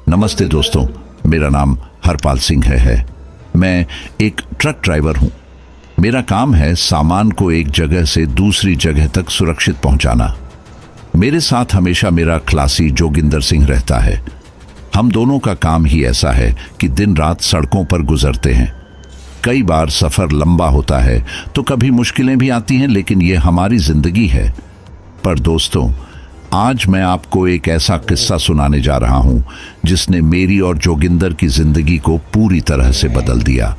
नमस्ते दोस्तों, मेरा नाम हरपाल सिंह है। मैं एक ट्रक ड्राइवर हूँ। मेरा काम है सामान को एक जगह से दूसरी जगह तक सुरक्षित पहुंचाना। मेरे साथ हमेशा मेरा खलासी जोगिंदर सिंह रहता है। हम दोनों का काम ही ऐसा है कि दिन रात सड़कों पर गुजरते हैं। कई बार सफ़र लंबा होता है तो कभी मुश्किलें भी आती हैं, लेकिन ये हमारी ज़िंदगी है। पर दोस्तों, आज मैं आपको एक ऐसा किस्सा सुनाने जा रहा हूं जिसने मेरी और जोगिंदर की जिंदगी को पूरी तरह से बदल दिया।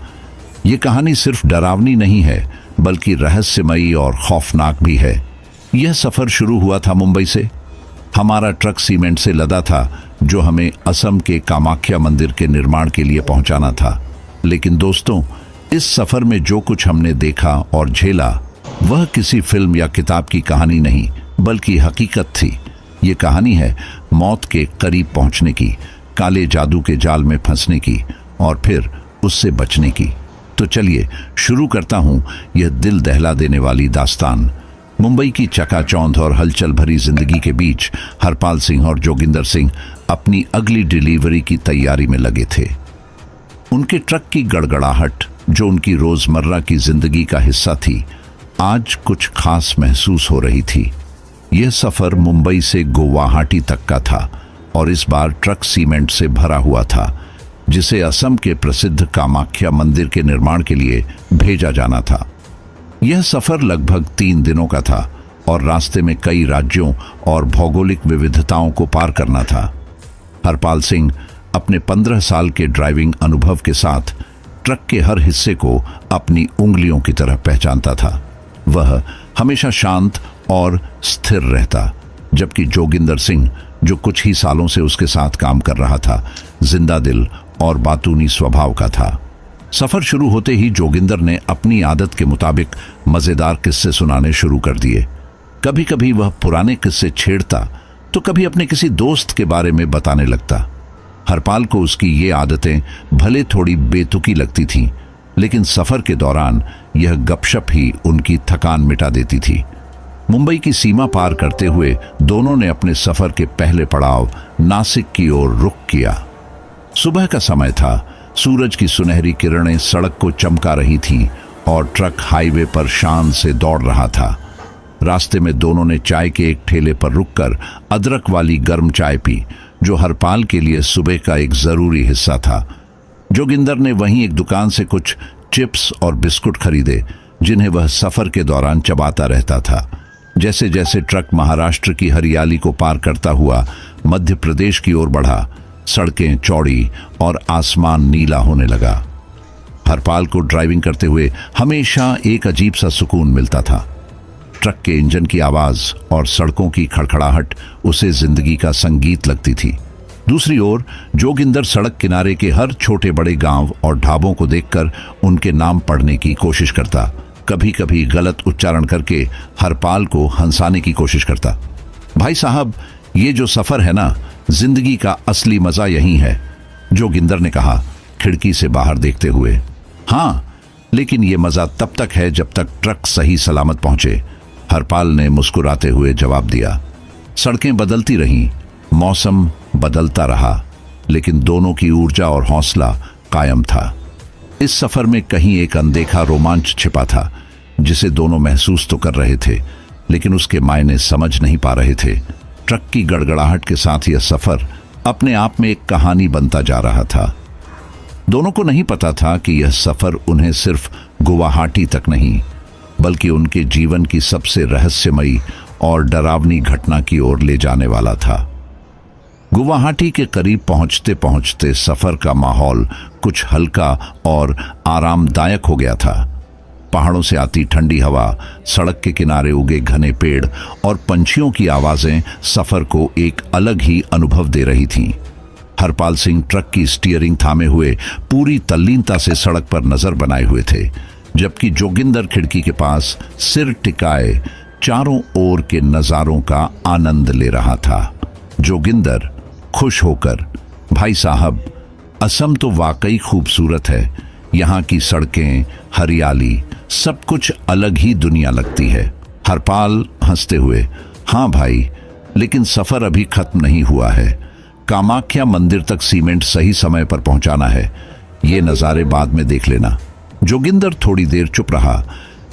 ये कहानी सिर्फ डरावनी नहीं है, बल्कि रहस्यमयी और खौफनाक भी है। यह सफ़र शुरू हुआ था मुंबई से। हमारा ट्रक सीमेंट से लदा था, जो हमें असम के कामाख्या मंदिर के निर्माण के लिए पहुंचाना था। लेकिन दोस्तों, इस सफ़र में जो कुछ हमने देखा और झेला, वह किसी फिल्म या किताब की कहानी नहीं, बल्कि हकीकत थी। ये कहानी है मौत के करीब पहुंचने की, काले जादू के जाल में फंसने की और फिर उससे बचने की। तो चलिए शुरू करता हूं यह दिल दहला देने वाली दास्तान। मुंबई की चकाचौंध और हलचल भरी जिंदगी के बीच हरपाल सिंह और जोगिंदर सिंह अपनी अगली डिलीवरी की तैयारी में लगे थे। उनके ट्रक की गड़गड़ाहट, जो उनकी रोजमर्रा की जिंदगी का हिस्सा थी, आज कुछ खास महसूस हो रही थी। यह सफर मुंबई से गुवाहाटी तक का था और इस बार ट्रक सीमेंट से भरा हुआ था, जिसे असम के प्रसिद्ध कामाख्या मंदिर के निर्माण के लिए भेजा जाना था। यह सफर लगभग 3 दिनों का था और रास्ते में कई राज्यों और भौगोलिक विविधताओं को पार करना था। हरपाल सिंह अपने 15 साल के ड्राइविंग अनुभव के साथ ट्रक के हर हिस्से को अपनी उंगलियों की तरह पहचानता था। वह हमेशा शांत और स्थिर रहता, जबकि जोगिंदर सिंह, जो कुछ ही सालों से उसके साथ काम कर रहा था, जिंदा दिल और बातूनी स्वभाव का था। सफर शुरू होते ही जोगिंदर ने अपनी आदत के मुताबिक मजेदार किस्से सुनाने शुरू कर दिए। कभी कभी वह पुराने किस्से छेड़ता तो कभी अपने किसी दोस्त के बारे में बताने लगता। हरपाल को उसकी ये आदतें भले थोड़ी बेतुकी लगती थीं, लेकिन सफर के दौरान यह गपशप ही उनकी थकान मिटा देती थी। मुंबई की सीमा पार करते हुए दोनों ने अपने सफर के पहले पड़ाव नासिक की ओर रुख किया। सुबह का समय था। सूरज की सुनहरी किरणें सड़क को चमका रही थीं और ट्रक हाईवे पर शान से दौड़ रहा था। रास्ते में दोनों ने चाय के एक ठेले पर रुककर अदरक वाली गर्म चाय पी, जो हरपाल के लिए सुबह का एक जरूरी हिस्सा था। जोगिंदर ने वहीं एक दुकान से कुछ चिप्स और बिस्कुट खरीदे, जिन्हें वह सफर के दौरान चबाता रहता था। जैसे जैसे ट्रक महाराष्ट्र की हरियाली को पार करता हुआ मध्य प्रदेश की ओर बढ़ा, सड़कें चौड़ी और आसमान नीला होने लगा। हरपाल को ड्राइविंग करते हुए हमेशा एक अजीब सा सुकून मिलता था। ट्रक के इंजन की आवाज और सड़कों की खड़खड़ाहट उसे जिंदगी का संगीत लगती थी। दूसरी ओर जोगिंदर सड़क किनारे के हर छोटे बड़े गांव और ढाबों को देखकर उनके नाम पढ़ने की कोशिश करता। कभी कभी गलत उच्चारण करके हरपाल को हंसाने की कोशिश करता। भाई साहब, ये जो सफर है ना, जिंदगी का असली मजा यही है, जोगिंदर ने कहा खिड़की से बाहर देखते हुए। हाँ, लेकिन ये मजा तब तक है जब तक ट्रक सही सलामत पहुंचे, हरपाल ने मुस्कुराते हुए जवाब दिया। सड़कें बदलती रहीं, मौसम बदलता रहा, लेकिन दोनों की ऊर्जा और हौसला कायम था। इस सफर में कहीं एक अनदेखा रोमांच छिपा था, जिसे दोनों महसूस तो कर रहे थे, लेकिन उसके मायने समझ नहीं पा रहे थे। ट्रक की गड़गड़ाहट के साथ यह सफर अपने आप में एक कहानी बनता जा रहा था। दोनों को नहीं पता था कि यह सफर उन्हें सिर्फ गुवाहाटी तक नहीं, बल्कि उनके जीवन की सबसे रहस्यमयी और डरावनी घटना की ओर ले जाने वाला था। गुवाहाटी के करीब पहुंचते पहुंचते सफर का माहौल कुछ हल्का और आरामदायक हो गया था। पहाड़ों से आती ठंडी हवा, सड़क के किनारे उगे घने पेड़ और पंछियों की आवाजें सफर को एक अलग ही अनुभव दे रही थीं। हरपाल सिंह ट्रक की स्टीयरिंग थामे हुए पूरी तल्लीनता से सड़क पर नजर बनाए हुए थे, जबकि जोगिंदर खिड़की के पास सिर टिकाए चारों ओर के नजारों का आनंद ले रहा था। जोगिंदर खुश होकर, भाई साहब, असम तो वाकई खूबसूरत है। यहाँ की सड़कें, हरियाली, सब कुछ अलग ही दुनिया लगती है। हरपाल हंसते हुए, हाँ भाई, लेकिन सफर अभी खत्म नहीं हुआ है। कामाख्या मंदिर तक सीमेंट सही समय पर पहुंचाना है। ये नज़ारे बाद में देख लेना। जोगिंदर थोड़ी देर चुप रहा,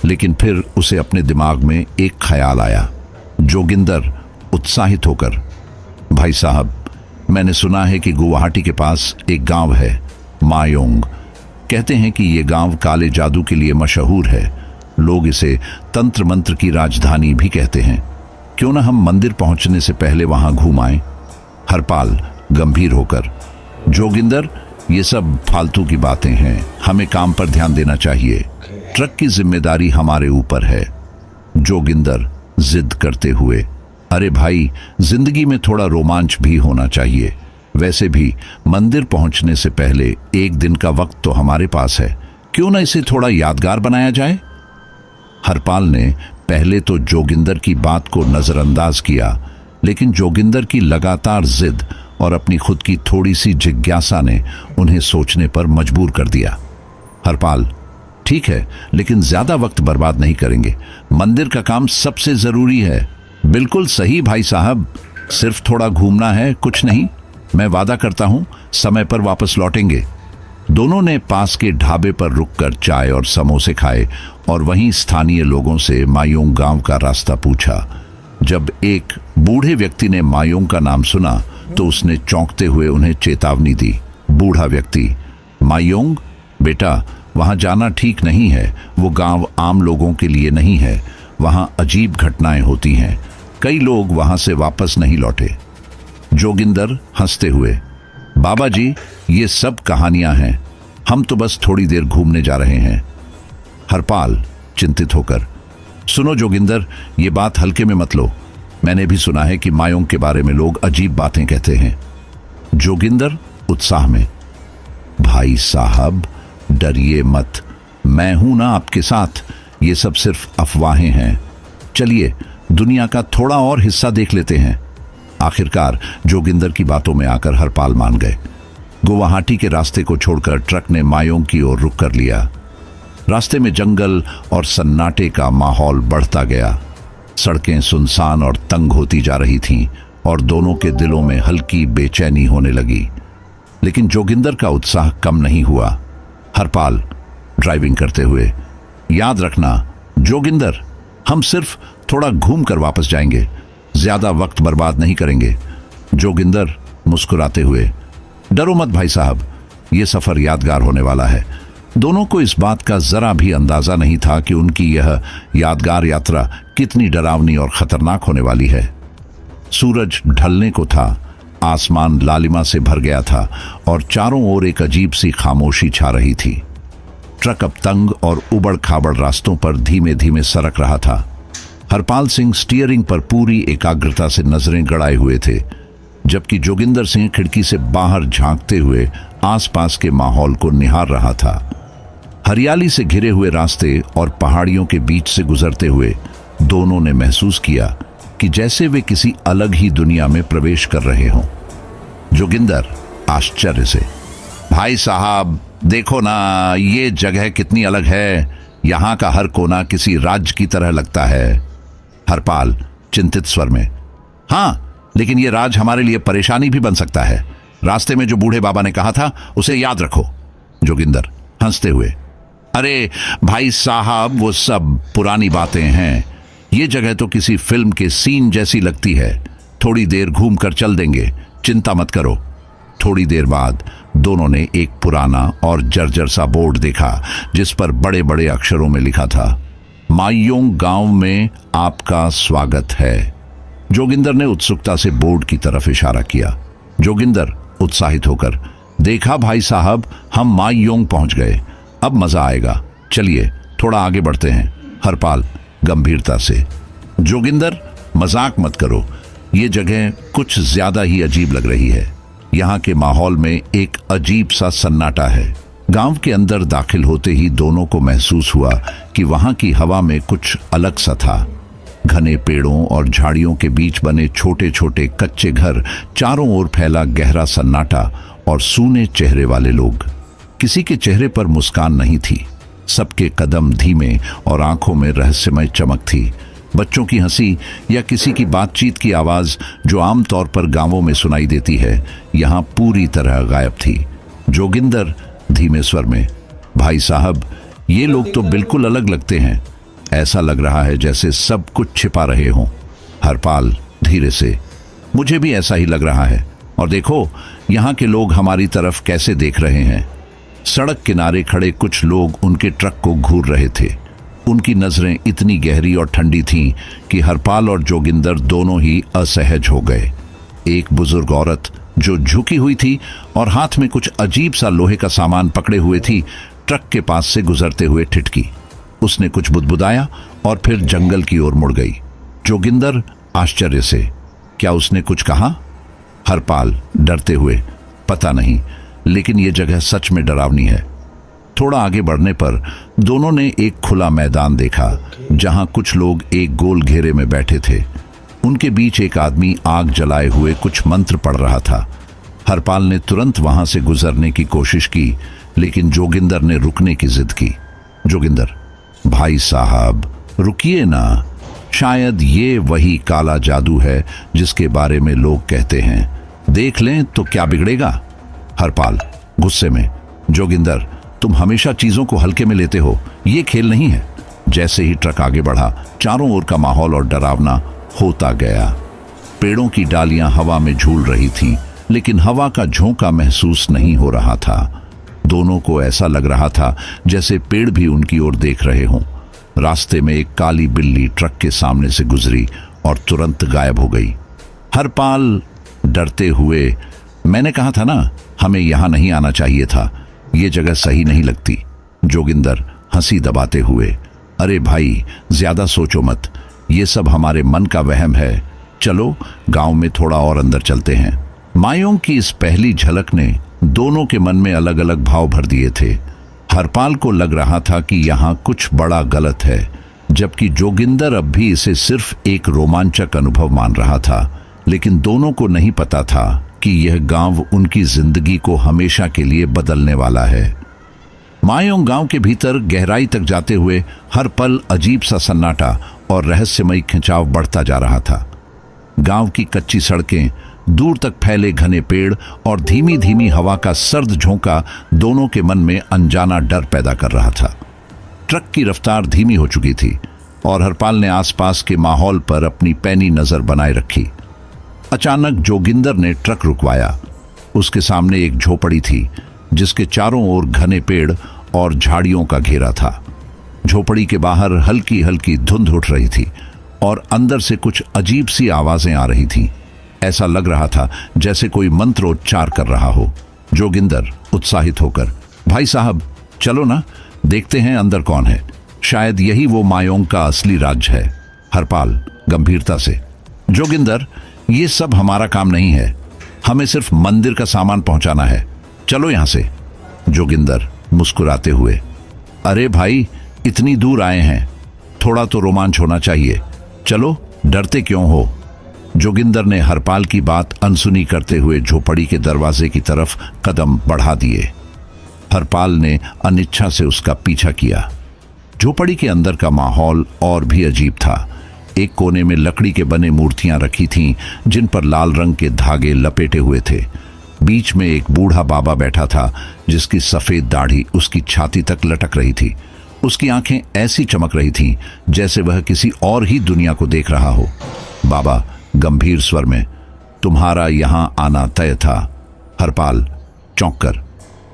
लेकिन फिर उसे अपने दिमाग में एक ख्याल आया। जोगिंदर उत्साहित होकर, भाई साहब, मैंने सुना है कि गुवाहाटी के पास एक गांव है मायोंग। कहते हैं कि ये गांव काले जादू के लिए मशहूर है। लोग इसे तंत्र मंत्र की राजधानी भी कहते हैं। क्यों ना हम मंदिर पहुंचने से पहले वहां घूम आएं? हरपाल गंभीर होकर, जोगिंदर, ये सब फालतू की बातें हैं। हमें काम पर ध्यान देना चाहिए। ट्रक की जिम्मेदारी हमारे ऊपर है। जोगिंदर जिद करते हुए, अरे भाई, जिंदगी में थोड़ा रोमांच भी होना चाहिए। वैसे भी मंदिर पहुंचने से पहले एक दिन का वक्त तो हमारे पास है। क्यों ना इसे थोड़ा यादगार बनाया जाए? हरपाल ने पहले तो जोगिंदर की बात को नजरअंदाज किया, लेकिन जोगिंदर की लगातार जिद और अपनी खुद की थोड़ी सी जिज्ञासा ने उन्हें सोचने पर मजबूर कर दिया। हरपाल, ठीक है, लेकिन ज्यादा वक्त बर्बाद नहीं करेंगे। मंदिर का काम सबसे जरूरी है। बिल्कुल सही भाई साहब, सिर्फ थोड़ा घूमना है, कुछ नहीं। मैं वादा करता हूं समय पर वापस लौटेंगे। दोनों ने पास के ढाबे पर रुककर चाय और समोसे खाए और वहीं स्थानीय लोगों से मायोंग गांव का रास्ता पूछा। जब एक बूढ़े व्यक्ति ने मायोंग का नाम सुना तो उसने चौंकते हुए उन्हें चेतावनी दी। बूढ़ा व्यक्ति, मायोंग, बेटा, वहां जाना ठीक नहीं है। वो गांव आम लोगों के लिए नहीं है। वहां अजीब घटनाएं होती हैं। कई लोग वहां से वापस नहीं लौटे। जोगिंदर हंसते हुए, बाबा जी, ये सब कहानियां हैं। हम तो बस थोड़ी देर घूमने जा रहे हैं। हरपाल चिंतित होकर, सुनो जोगिंदर, ये बात हल्के में मत लो। मैंने भी सुना है कि मायोंग के बारे में लोग अजीब बातें कहते हैं। जोगिंदर उत्साह में, भाई साहब, डरिए मत। मैं हूं ना आपके साथ। ये सब सिर्फ अफवाहें हैं। चलिए दुनिया का थोड़ा और हिस्सा देख लेते हैं। आखिरकार जोगिंदर की बातों में आकर हरपाल मान गए। गुवाहाटी के रास्ते को छोड़कर ट्रक ने मायोंग की ओर रुख कर लिया। रास्ते में जंगल और सन्नाटे का माहौल बढ़ता गया। सड़कें सुनसान और तंग होती जा रही थीं और दोनों के दिलों में हल्की बेचैनी होने लगी। लेकिन जोगिंदर का उत्साह कम नहीं हुआ। हरपाल ड्राइविंग करते हुए, याद रखना जोगिंदर, हम सिर्फ थोड़ा घूम कर वापस जाएंगे, ज्यादा वक्त बर्बाद नहीं करेंगे। जोगिंदर मुस्कुराते हुए, डरो मत भाई साहब, ये सफर यादगार होने वाला है। दोनों को इस बात का जरा भी अंदाजा नहीं था कि उनकी यह यादगार यात्रा कितनी डरावनी और खतरनाक होने वाली है। सूरज ढलने को था, आसमान लालिमा से भर गया था और चारों ओर एक अजीब सी खामोशी छा रही थी। ट्रक अब तंग और उबड़ खाबड़ रास्तों पर धीमे धीमे सरक रहा था। हरपाल सिंह स्टीयरिंग पर पूरी एकाग्रता से नजरें गड़ाए हुए थे, जबकि जोगिंदर सिंह खिड़की से बाहर झांकते हुए आसपास के माहौल को निहार रहा था। हरियाली से घिरे हुए रास्ते और पहाड़ियों के बीच से गुजरते हुए दोनों ने महसूस किया कि जैसे वे किसी अलग ही दुनिया में प्रवेश कर रहे हों। जोगिंदर आश्चर्य से, भाई साहब, देखो ना, ये जगह कितनी अलग है। यहाँ का हर कोना किसी राज्य की तरह लगता है। हरपाल चिंतित स्वर में, हाँ, लेकिन ये राज हमारे लिए परेशानी भी बन सकता है। रास्ते में जो बूढ़े बाबा ने कहा था उसे याद रखो। जोगिंदर हंसते हुए, अरे भाई साहब, वो सब पुरानी बातें हैं। ये जगह तो किसी फिल्म के सीन जैसी लगती है। थोड़ी देर घूम कर चल देंगे, चिंता मत करो। थोड़ी देर बाद दोनों ने एक पुराना और जर्जर सा बोर्ड देखा जिस पर बड़े बड़े अक्षरों में लिखा था, मायोंग गांव में आपका स्वागत है। जोगिंदर ने उत्सुकता से बोर्ड की तरफ इशारा किया। जोगिंदर उत्साहित होकर, देखा भाई साहब, हम मायोंग पहुंच गए। अब मजा आएगा। चलिए थोड़ा आगे बढ़ते हैं। हरपाल गंभीरता से, जोगिंदर, मजाक मत करो। ये जगह कुछ ज्यादा ही अजीब लग रही है। यहाँ के माहौल में एक अजीब सा सन्नाटा है। गांव के अंदर दाखिल होते ही दोनों को महसूस हुआ कि वहां की हवा में कुछ अलग सा था। घने पेड़ों और झाड़ियों के बीच बने छोटे छोटे कच्चे घर, चारों ओर फैला गहरा सन्नाटा और सूने चेहरे वाले लोग। किसी के चेहरे पर मुस्कान नहीं थी। सबके कदम धीमे और आंखों में रहस्यमय चमक थी। बच्चों की हंसी या किसी की बातचीत की आवाज जो आमतौर पर गांवों में सुनाई देती है, यहां पूरी तरह गायब थी। जोगिंदर धीमे स्वर में, भाई साहब, ये लोग तो बिल्कुल अलग लगते हैं। ऐसा लग रहा है जैसे सब कुछ छिपा रहे हों। हरपाल धीरे से, मुझे भी ऐसा ही लग रहा है। और देखो, यहाँ के लोग हमारी तरफ कैसे देख रहे हैं। सड़क किनारे खड़े कुछ लोग उनके ट्रक को घूर रहे थे। उनकी नजरें इतनी गहरी और ठंडी थीं कि हरपाल और जोगिंदर दोनों ही असहज हो गए। एक बुजुर्ग औरत जो झुकी हुई थी और हाथ में कुछ अजीब सा लोहे का सामान पकड़े हुए थी, ट्रक के पास से गुजरते हुए ठिठकी। उसने कुछ बुदबुदाया और फिर जंगल की ओर मुड़ गई। जोगिंदर आश्चर्य से, क्या उसने कुछ कहा? हरपाल डरते हुए, पता नहीं, लेकिन यह जगह सच में डरावनी है। थोड़ा आगे बढ़ने पर दोनों ने एक खुला मैदान देखा जहां कुछ लोग एक गोल घेरे में बैठे थे। उनके बीच एक आदमी आग जलाए हुए कुछ मंत्र पढ़ रहा था। हरपाल ने तुरंत वहां से गुजरने की कोशिश की, लेकिन जोगिंदर ने रुकने की जिद की। जोगिंदर, भाई साहब, रुकिए ना। शायद ये वही काला जादू है जिसके बारे में लोग कहते हैं। देख लें तो क्या बिगड़ेगा? हरपाल गुस्से में, जोगिंदर, तुम हमेशा चीजों को हल्के में लेते हो। ये खेल नहीं है। जैसे ही ट्रक आगे बढ़ा, चारों ओर का माहौल और डरावना होता गया। पेड़ों की डालियां हवा में झूल रही थीं, लेकिन हवा का झोंका महसूस नहीं हो रहा था। दोनों को ऐसा लग रहा था जैसे पेड़ भी उनकी ओर देख रहे हों। रास्ते में एक काली बिल्ली ट्रक के सामने से गुजरी और तुरंत गायब हो गई। हरपाल डरते हुए, मैंने कहा था ना, हमें यहां नहीं आना चाहिए था। ये जगह सही नहीं लगती। जोगिंदर हंसी दबाते हुए, अरे भाई, ज्यादा सोचो मत, ये सब हमारे मन का वहम है। चलो गांव में थोड़ा और अंदर चलते हैं। मायों की इस पहली झलक ने दोनों के मन में अलग अलग भाव भर दिए थे। हरपाल को लग रहा था कि यहाँ कुछ बड़ा गलत है, जबकि जोगिंदर अब भी इसे सिर्फ एक रोमांचक अनुभव मान रहा था। लेकिन दोनों को नहीं पता था कि यह गांव उनकी जिंदगी को हमेशा के लिए बदलने वाला है। मायोंग गांव के भीतर गहराई तक जाते हुए हर पल अजीब सा सन्नाटा और रहस्यमयी खिंचाव बढ़ता जा रहा था। गांव की कच्ची सड़कें, दूर तक फैले घने पेड़ और धीमी धीमी हवा का सर्द झोंका दोनों के मन में अनजाना डर पैदा कर रहा था। ट्रक की रफ्तार धीमी हो चुकी थी और हरपाल ने आसपास के माहौल पर अपनी पैनी नजर बनाए रखी। अचानक जोगिंदर ने ट्रक रुकवाया। उसके सामने एक झोपड़ी थी जिसके चारों ओर घने पेड़ और झाड़ियों का घेरा था। झोपड़ी के बाहर हल्की हल्की धुंध उठ रही थी और अंदर से कुछ अजीब सी आवाजें आ रही थीं। ऐसा लग रहा था जैसे कोई मंत्रोच्चार कर रहा हो। जोगिंदर उत्साहित होकर, भाई साहब, चलो ना, देखते हैं अंदर कौन है। शायद यही वो मायोंग का असली राज्य है। हरपाल गंभीरता से, जोगिंदर, ये सब हमारा काम नहीं है। हमें सिर्फ मंदिर का सामान पहुंचाना है। चलो यहां से। जोगिंदर मुस्कुराते हुए, अरे भाई, इतनी दूर आए हैं, थोड़ा तो रोमांच होना चाहिए। चलो, डरते क्यों हो? जोगिंदर ने हरपाल की बात अनसुनी करते हुए झोपड़ी के दरवाजे की तरफ कदम बढ़ा दिए। हरपाल ने अनिच्छा से उसका पीछा किया। झोपड़ी के अंदर का माहौल और भी अजीब था। एक कोने में लकड़ी के बने मूर्तियां रखी थीं, जिन पर लाल रंग के धागे लपेटे हुए थे। बीच में एक बूढ़ा बाबा बैठा था जिसकी सफेद दाढ़ी उसकी छाती तक लटक रही थी। उसकी आंखें ऐसी चमक रही थीं जैसे वह किसी और ही दुनिया को देख रहा हो। बाबा गंभीर स्वर में, तुम्हारा यहां आना तय था। हरपाल चौंक कर,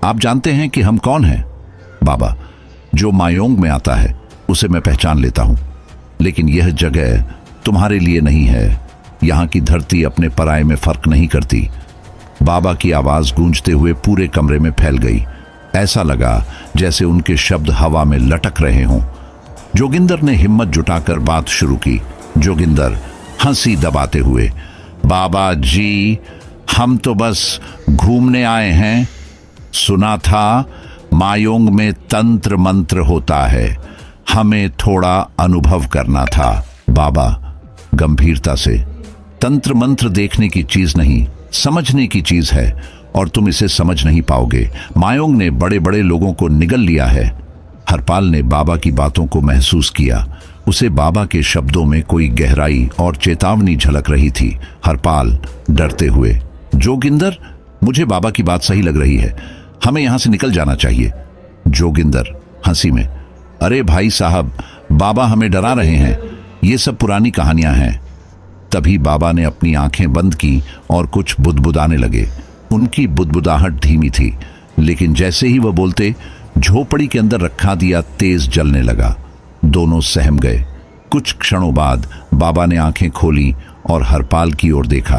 आप जानते हैं कि हम कौन हैं? बाबा, जो मायोंग में आता है उसे मैं पहचान लेता हूं, लेकिन यह जगह तुम्हारे लिए नहीं है। यहां की धरती अपने पराये में फर्क नहीं करती। बाबा की आवाज गूंजते हुए पूरे कमरे में फैल गई। ऐसा लगा जैसे उनके शब्द हवा में लटक रहे हों। जोगिंदर ने हिम्मत जुटाकर बात शुरू की। जोगिंदर हंसी दबाते हुए, बाबा जी, हम तो बस घूमने आए हैं। सुना था मायोंग में तंत्र मंत्र होता है, हमें थोड़ा अनुभव करना था। बाबा गंभीरता से, तंत्र मंत्र देखने की चीज नहीं, समझने की चीज है, और तुम इसे समझ नहीं पाओगे। मायोंग ने बड़े बड़े लोगों को निगल लिया है। हरपाल ने बाबा की बातों को महसूस किया। उसे बाबा के शब्दों में कोई गहराई और चेतावनी झलक रही थी। हरपाल डरते हुए, जोगिंदर, मुझे बाबा की बात सही लग रही है, हमें यहां से निकल जाना चाहिए। जोगिंदर हंसी में, अरे भाई साहब, बाबा हमें डरा रहे हैं, ये सब पुरानी कहानियां हैं। तभी बाबा ने अपनी आंखें बंद की और कुछ बुदबुदाने लगे। उनकी बुदबुदाहट धीमी थी, लेकिन जैसे ही वह बोलते, झोपड़ी के अंदर रखा दिया तेज जलने लगा। दोनों सहम गए। कुछ क्षणों बाद बाबा ने आंखें खोली और हरपाल की ओर देखा।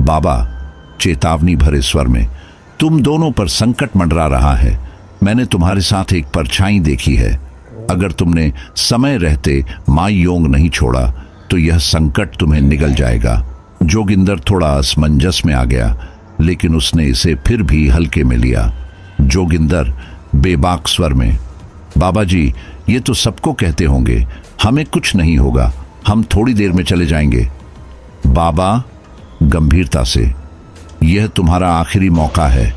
बाबा, चेतावनी भरे स्वर में, तुम दोनों पर संकट मंडरा रहा है। मैंने तुम्हारे साथ एक परछाई देखी है। अगर तुमने समय रहते माईयोंग नहीं छोड़ा तो यह संकट तुम्हें निगल जाएगा। जोगिंदर थोड़ा असमंजस में आ गया, लेकिन उसने इसे फिर भी हल्के में लिया। जोगिंदर बेबाक स्वर में, बाबा जी, ये तो सबको कहते होंगे, हमें कुछ नहीं होगा, हम थोड़ी देर में चले जाएंगे। बाबा गंभीरता से, यह तुम्हारा आखिरी मौका है।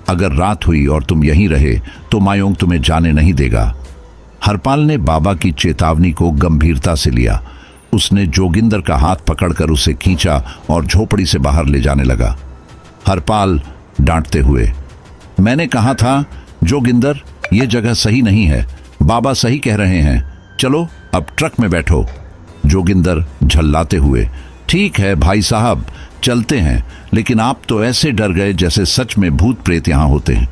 अगर रात हुई और तुम यहीं रहे तो मायोंग तुम्हें जाने नहीं देगा। हरपाल ने बाबा की चेतावनी को गंभीरता से लिया। उसने जोगिंदर का हाथ पकड़कर उसे खींचा और झोपड़ी से बाहर ले जाने लगा। हरपाल डांटते हुए, मैंने कहा था जोगिंदर, यह जगह सही नहीं है, बाबा सही कह रहे हैं, चलो अब ट्रक में बैठो। जोगिंदर झल्लाते हुए, ठीक है भाई साहब, चलते हैं, लेकिन आप तो ऐसे डर गए जैसे सच में भूत प्रेत यहां होते हैं।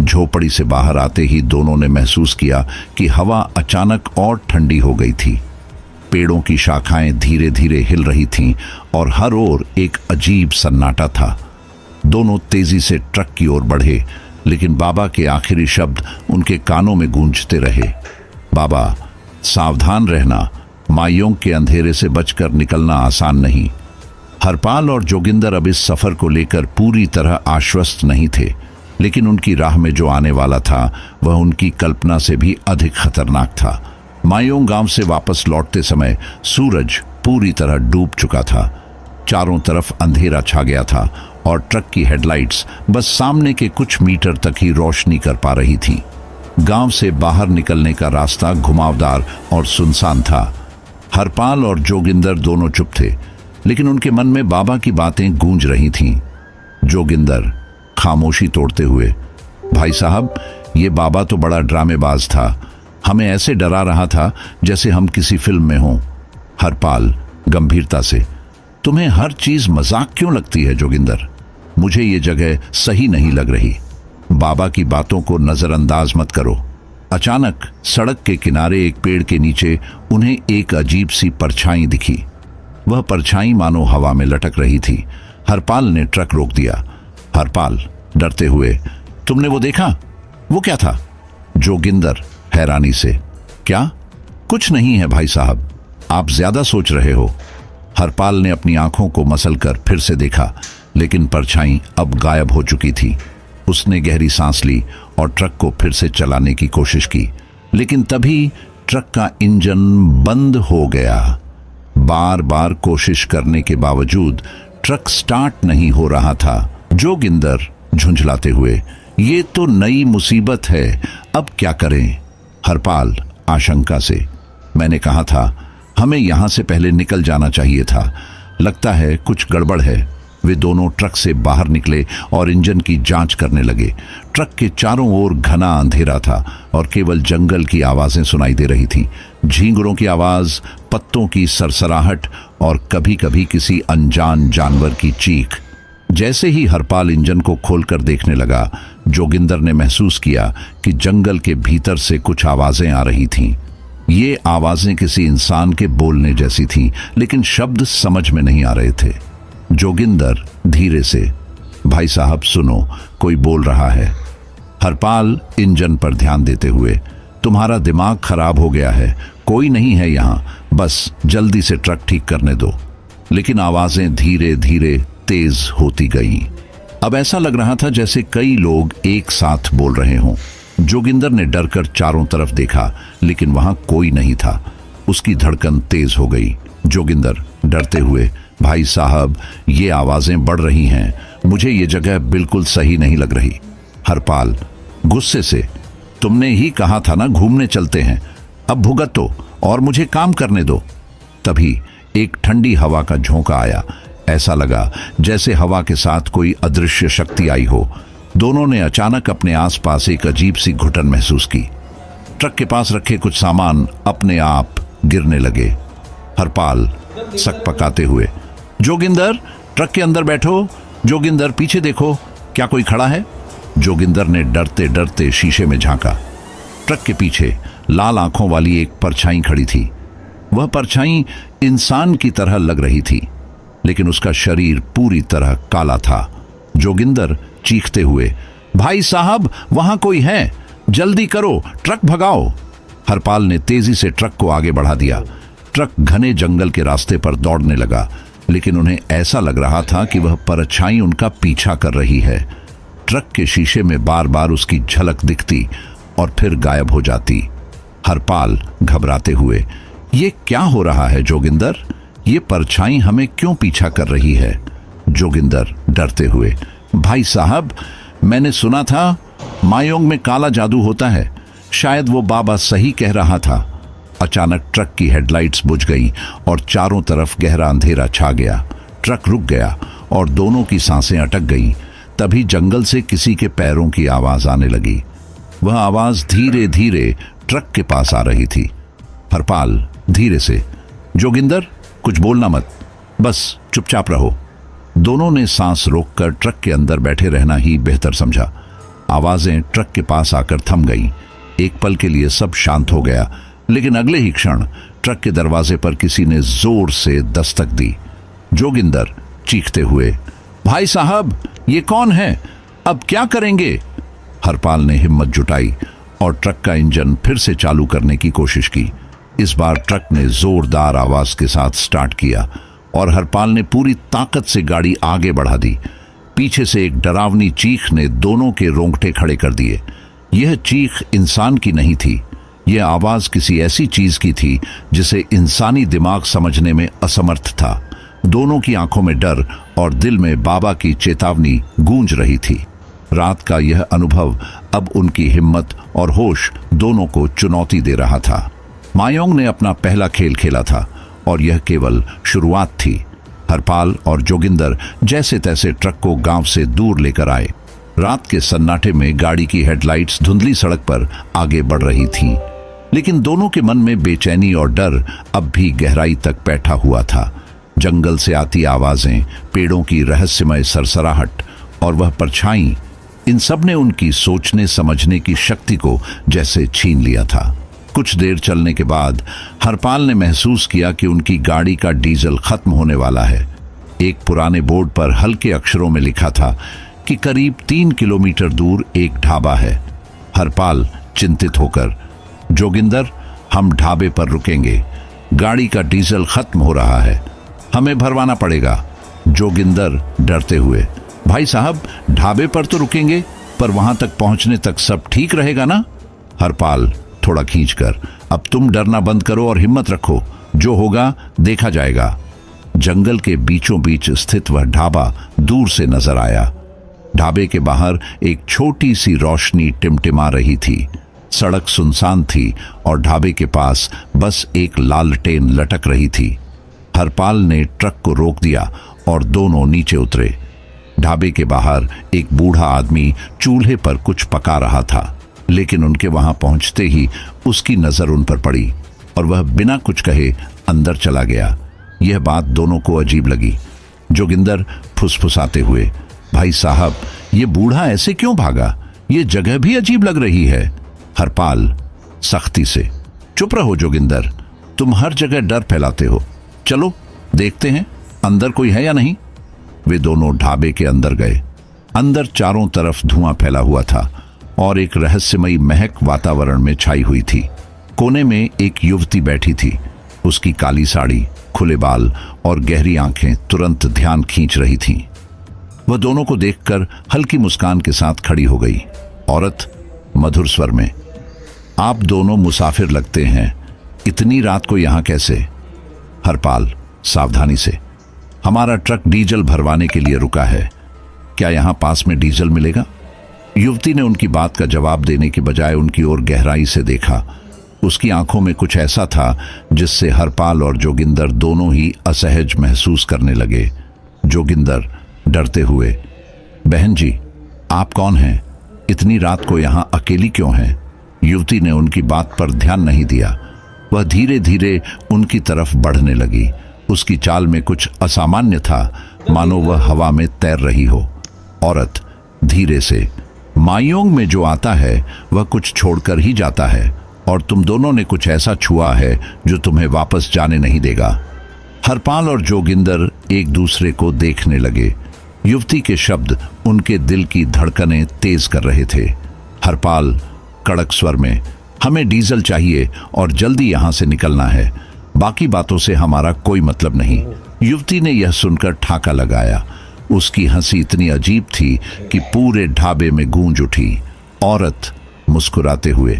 झोपड़ी से बाहर आते ही दोनों ने महसूस किया कि हवा अचानक और ठंडी हो गई थी। पेड़ों की शाखाएं धीरे धीरे हिल रही थीं और हर ओर एक अजीब सन्नाटा था। दोनों तेजी से ट्रक की ओर बढ़े, लेकिन बाबा के आखिरी शब्द उनके कानों में गूंजते रहे, बाबा सावधान रहना, मायोंग के अंधेरे से बचकर निकलना आसान नहीं। हरपाल और जोगिंदर अब इस सफर को लेकर पूरी तरह आश्वस्त नहीं थे, लेकिन उनकी राह में जो आने वाला था वह उनकी कल्पना से भी अधिक खतरनाक था। मायोंग गांव से वापस लौटते समय सूरज पूरी तरह डूब चुका था। चारों तरफ अंधेरा छा गया था और ट्रक की हेडलाइट्स बस सामने के कुछ मीटर तक ही रोशनी कर पा रही थी। गांव से बाहर निकलने का रास्ता घुमावदार और सुनसान था। हरपाल और जोगिंदर दोनों चुप थे, लेकिन उनके मन में बाबा की बातें गूंज रही थीं। जोगिंदर खामोशी तोड़ते हुए, भाई साहब, ये बाबा तो बड़ा ड्रामेबाज था, हमें ऐसे डरा रहा था जैसे हम किसी फिल्म में हों। हरपाल गंभीरता से, तुम्हें हर चीज मजाक क्यों लगती है जोगिंदर? मुझे ये जगह सही नहीं लग रही। बाबा की बातों को नजरअंदाज मत करो। अचानक सड़क के किनारे एक पेड़ के नीचे उन्हें एक अजीब सी परछाई दिखी। वह परछाई मानो हवा में लटक रही थी। हरपाल ने ट्रक रोक दिया। हरपाल डरते हुए, तुमने वो देखा? वो क्या था? जोगिंदर हैरानी से, क्या? कुछ नहीं है भाई साहब, आप ज्यादा सोच रहे हो। हरपाल ने अपनी आंखों को मसलकर फिर से देखा, लेकिन परछाई अब गायब हो चुकी थी। उसने गहरी सांस ली और ट्रक को फिर से चलाने की कोशिश की, लेकिन तभी ट्रक का इंजन बंद हो गया। बार बार कोशिश करने के बावजूद ट्रक स्टार्ट नहीं हो रहा था। जोगिंदर झुंझलाते हुए, ये तो नई मुसीबत है, अब क्या करें? हरपाल आशंका से, मैंने कहा था हमें यहां से पहले निकल जाना चाहिए था, लगता है कुछ गड़बड़ है। वे दोनों ट्रक से बाहर निकले और इंजन की जांच करने लगे। ट्रक के चारों ओर घना अंधेरा था और केवल जंगल की आवाजें सुनाई दे रही थीं, झींगुरों की आवाज, पत्तों की सरसराहट और कभी कभी किसी अनजान जानवर की चीख। जैसे ही हरपाल इंजन को खोलकर देखने लगा, जोगिंदर ने महसूस किया कि जंगल के भीतर से कुछ आवाजें आ रही थीं। ये आवाजें किसी इंसान के बोलने जैसी थीं, लेकिन शब्द समझ में नहीं आ रहे थे। जोगिंदर धीरे से, भाई साहब सुनो, कोई बोल रहा है। हरपाल इंजन पर ध्यान देते हुए, तुम्हारा दिमाग खराब हो गया है, कोई नहीं है यहाँ, बस जल्दी से ट्रक ठीक करने दो। लेकिन आवाजें धीरे धीरे तेज होती गईं। अब ऐसा लग रहा था जैसे कई लोग एक साथ बोल रहे हों। जोगिंदर ने डरकर चारों तरफ देखा, लेकिन वहां कोई नहीं था। उसकी धड़कन तेज हो गई। जोगिंदर डरते हुए, भाई साहब, ये आवाजें बढ़ रही हैं, मुझे ये जगह बिल्कुल सही नहीं लग रही। हरपाल गुस्से से, तुमने ही कहा था ना घूमने चलते हैं, अब भुगतो और मुझे काम करने दो। तभी एक ठंडी हवा का झोंका आया। ऐसा लगा जैसे हवा के साथ कोई अदृश्य शक्ति आई हो। दोनों ने अचानक अपने आसपास एक अजीब सी घुटन महसूस की। ट्रक के पास रखे कुछ सामान अपने आप गिरने लगे। हरपाल सक पकाते हुए, जोगिंदर ट्रक के अंदर बैठो, जोगिंदर पीछे देखो, क्या कोई खड़ा है? जोगिंदर ने डरते डरते शीशे में झांका। ट्रक के पीछे लाल आंखों वाली एक परछाई खड़ी थी। वह परछाई इंसान की तरह लग रही थी, लेकिन उसका शरीर पूरी तरह काला था। जोगिंदर चीखते हुए, भाई साहब वहां कोई है, जल्दी करो, ट्रक भगाओ। हरपाल ने तेजी से ट्रक को आगे बढ़ा दिया। ट्रक घने जंगल के रास्ते पर दौड़ने लगा, लेकिन उन्हें ऐसा लग रहा था कि वह परछाई उनका पीछा कर रही है। ट्रक के शीशे में बार बार उसकी झलक दिखती और फिर गायब हो जाती। हरपाल घबराते हुए, ये क्या हो रहा है जोगिंदर? ये परछाई हमें क्यों पीछा कर रही है? जोगिंदर डरते हुए, भाई साहब मैंने सुना था मायोंग में काला जादू होता है, शायद वो बाबा सही कह रहा था। अचानक ट्रक की हेडलाइट्स बुझ गई और चारों तरफ गहरा अंधेरा छा गया। ट्रक रुक गया और दोनों की सांसें अटक गईं। तभी जंगल से किसी के पैरों की आवाज आने लगी। वह आवाज धीरे धीरे ट्रक के पास आ रही थी। हरपाल धीरे से, जोगिंदर कुछ बोलना मत, बस चुपचाप रहो। दोनों ने सांस रोककर ट्रक के अंदर बैठे रहना ही बेहतर समझा। आवाजें ट्रक के पास आकर थम गईं। एक पल के लिए सब शांत हो गया, लेकिन अगले ही क्षण ट्रक के दरवाजे पर किसी ने जोर से दस्तक दी। जोगिंदर चीखते हुए, भाई साहब ये कौन है, अब क्या करेंगे? हरपाल ने हिम्मत जुटाई और ट्रक का इंजन फिर से चालू करने की कोशिश की। इस बार ट्रक ने जोरदार आवाज के साथ स्टार्ट किया और हरपाल ने पूरी ताकत से गाड़ी आगे बढ़ा दी। पीछे से एक डरावनी चीख ने दोनों के रोंगटे खड़े कर दिए। यह चीख इंसान की नहीं थी, यह आवाज किसी ऐसी चीज की थी जिसे इंसानी दिमाग समझने में असमर्थ था। दोनों की आंखों में डर और दिल में बाबा की चेतावनी गूंज रही थी। रात का यह अनुभव अब उनकी हिम्मत और होश दोनों को चुनौती दे रहा था। मायोंग ने अपना पहला खेल खेला था और यह केवल शुरुआत थी। हरपाल और जोगिंदर जैसे तैसे ट्रक को गांव से दूर लेकर आए। रात के सन्नाटे में गाड़ी की हेडलाइट्स धुंधली सड़क पर आगे बढ़ रही थीं, लेकिन दोनों के मन में बेचैनी और डर अब भी गहराई तक बैठा हुआ था। जंगल से आती आवाजें, पेड़ों की रहस्यमय सरसराहट और वह परछाई, इन सब ने उनकी सोचने समझने की शक्ति को जैसे छीन लिया था। कुछ देर चलने के बाद हरपाल ने महसूस किया कि उनकी गाड़ी का डीजल खत्म होने वाला है। एक पुराने बोर्ड पर हल्के अक्षरों में लिखा था कि करीब 3 किलोमीटर दूर एक ढाबा है। हरपाल चिंतित होकर, जोगिंदर हम ढाबे पर रुकेंगे, गाड़ी का डीजल खत्म हो रहा है, हमें भरवाना पड़ेगा। जोगिंदर डरते हुए, भाई साहब ढाबे पर तो रुकेंगे, पर वहां तक पहुंचने तक सब ठीक रहेगा ना? हरपाल थोड़ा खींचकर, अब तुम डरना बंद करो और हिम्मत रखो, जो होगा देखा जाएगा। जंगल के बीचों बीच स्थित वह ढाबा दूर से नजर आया। ढाबे के बाहर एक छोटी सी रोशनी टिमटिमा रही थी। सड़क सुनसान थी और ढाबे के पास बस एक लालटेन लटक रही थी। हरपाल ने ट्रक को रोक दिया और दोनों नीचे उतरे। ढाबे के बाहर एक बूढ़ा आदमी चूल्हे पर कुछ पका रहा था, लेकिन उनके वहां पहुंचते ही उसकी नजर उन पर पड़ी और वह बिना कुछ कहे अंदर चला गया। यह बात दोनों को अजीब लगी। जोगिंदर फुसफुसाते हुए, भाई साहब ये बूढ़ा ऐसे क्यों भागा? ये जगह भी अजीब लग रही है। हरपाल सख्ती से, चुप रहो जोगिंदर, तुम हर जगह डर फैलाते हो, चलो देखते हैं अंदर कोई है या नहीं। वे दोनों ढाबे के अंदर गए। अंदर चारों तरफ धुआं फैला हुआ था और एक रहस्यमयी महक वातावरण में छाई हुई थी। कोने में एक युवती बैठी थी। उसकी काली साड़ी, खुले बाल और गहरी आंखें तुरंत ध्यान खींच रही थीं। वह दोनों को देखकर हल्की मुस्कान के साथ खड़ी हो गई। औरत मधुर स्वर में, आप दोनों मुसाफिर लगते हैं, इतनी रात को यहां कैसे? हरपाल सावधानी से, हमारा ट्रक डीजल भरवाने के लिए रुका है, क्या यहां पास में डीजल मिलेगा? युवती ने उनकी बात का जवाब देने के बजाय उनकी ओर गहराई से देखा। उसकी आंखों में कुछ ऐसा था जिससे हरपाल और जोगिंदर दोनों ही असहज महसूस करने लगे। जोगिंदर डरते हुए, बहन जी, आप कौन हैं? इतनी रात को यहाँ अकेली क्यों हैं? युवती ने उनकी बात पर ध्यान नहीं दिया। वह धीरे धीरे उनकी तरफ बढ़ने लगी। उसकी चाल में कुछ असामान्य था, मानो वह हवा में तैर रही हो। औरत धीरे से, मायोंग में जो आता है वह कुछ छोड़कर ही जाता है, और तुम दोनों ने कुछ ऐसा छुआ है जो तुम्हें वापस जाने नहीं देगा। हरपाल और जोगिंदर एक दूसरे को देखने लगे। युवती के शब्द उनके दिल की धड़कनें तेज कर रहे थे। हरपाल कड़क स्वर में, हमें डीजल चाहिए और जल्दी यहां से निकलना है, बाकी बातों से हमारा कोई मतलब नहीं। युवती ने यह सुनकर ठाका लगाया। उसकी हंसी इतनी अजीब थी कि पूरे ढाबे में गूंज उठी। औरत मुस्कुराते हुए,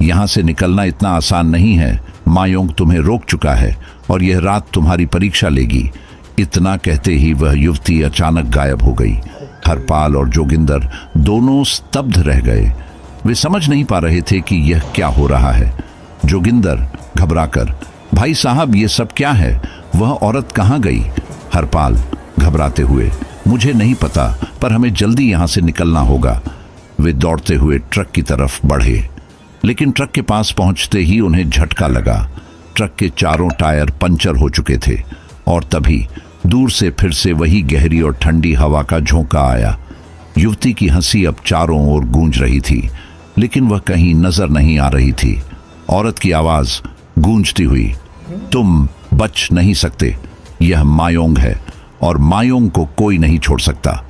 यहां से निकलना इतना आसान नहीं है। मायोंग तुम्हें रोक चुका है और यह रात तुम्हारी परीक्षा लेगी। इतना कहते ही वह युवती अचानक गायब हो गई। हरपाल और जोगिंदर दोनों स्तब्ध रह गए। वे समझ नहीं पा रहे थे कि यह क्या हो रहा है। जोगिंदर घबराकर, भाई साहब, ये सब क्या है? वह औरत कहाँ गई? हरपाल घबराते हुए, मुझे नहीं पता, पर हमें जल्दी यहाँ से निकलना होगा। वे दौड़ते हुए ट्रक की तरफ बढ़े, लेकिन ट्रक के पास पहुंचते ही उन्हें झटका लगा। ट्रक के चारों टायर पंचर हो चुके थे और तभी दूर से फिर से वही गहरी और ठंडी हवा का झोंका आया। युवती की हंसी अब चारों ओर गूंज रही थी, लेकिन वह कहीं नजर नहीं आ रही थी। औरत की आवाज गूंजती हुई, तुम बच नहीं सकते। यह मायोंग है और मायोंग को कोई नहीं छोड़ सकता।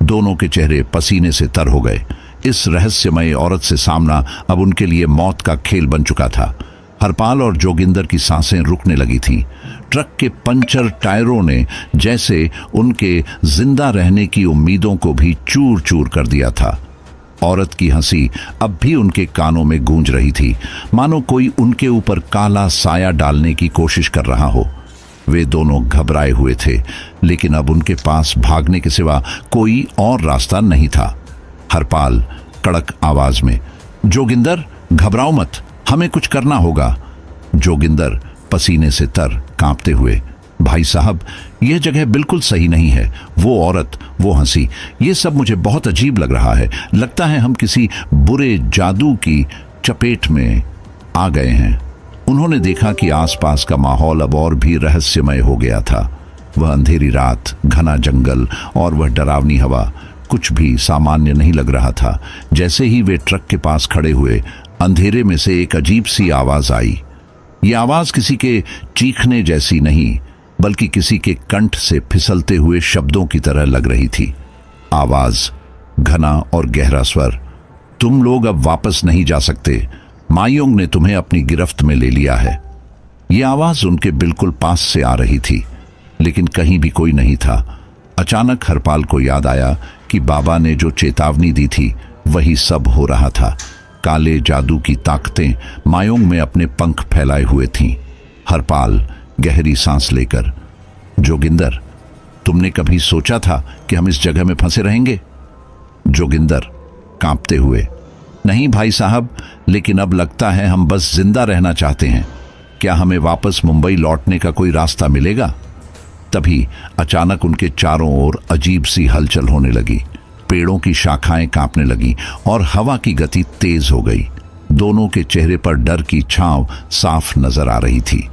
दोनों के चेहरे पसीने से तर हो गए। इस रहस्यमय औरत से सामना अब उनके लिए मौत का खेल बन चुका था। हरपाल और जोगिंदर की सांसें रुकने लगी थीं। ट्रक के पंचर टायरों ने जैसे उनके जिंदा रहने की उम्मीदों को भी चूर चूर कर दिया था। औरत की हंसी अब भी उनके कानों में गूंज रही थी, मानो कोई उनके ऊपर काला साया डालने की कोशिश कर रहा हो। वे दोनों घबराए हुए थे, लेकिन अब उनके पास भागने के सिवा कोई और रास्ता नहीं था। हरपाल कड़क आवाज में, जोगिंदर, घबराओ मत, हमें कुछ करना होगा। जोगिंदर पसीने से तर कांपते हुए, भाई साहब, यह जगह बिल्कुल सही नहीं है। वो औरत, वो हंसी, ये सब मुझे बहुत अजीब लग रहा है। लगता है हम किसी बुरे जादू की चपेट में आ गए हैं। उन्होंने देखा कि आसपास का माहौल अब और भी रहस्यमय हो गया था। वह अंधेरी रात, घना जंगल और वह डरावनी हवा, कुछ भी सामान्य नहीं लग रहा था। जैसे ही वे ट्रक के पास खड़े हुए, अंधेरे में से एक अजीब सी आवाज आई। यह आवाज किसी के चीखने जैसी नहीं, बल्कि किसी के कंठ से फिसलते हुए शब्दों की तरह लग रही थी। आवाज घना और गहरा स्वर, तुम लोग अब वापस नहीं जा सकते। मायोंग ने तुम्हें अपनी गिरफ्त में ले लिया है। यह आवाज उनके बिल्कुल पास से आ रही थी, लेकिन कहीं भी कोई नहीं था। अचानक हरपाल को याद आया कि बाबा ने जो चेतावनी दी थी वही सब हो रहा था। काले जादू की ताकतें मायोंग में अपने पंख फैलाए हुए थीं। हरपाल गहरी सांस लेकर, जोगिंदर, तुमने कभी सोचा था कि हम इस जगह में फंसे रहेंगे? जोगिंदर कांपते हुए, नहीं भाई साहब, लेकिन अब लगता है हम बस जिंदा रहना चाहते हैं। क्या हमें वापस मुंबई लौटने का कोई रास्ता मिलेगा? तभी अचानक उनके चारों ओर अजीब सी हलचल होने लगी। पेड़ों की शाखाएं कांपने लगी और हवा की गति तेज हो गई। दोनों के चेहरे पर डर की छांव साफ नजर आ रही थी।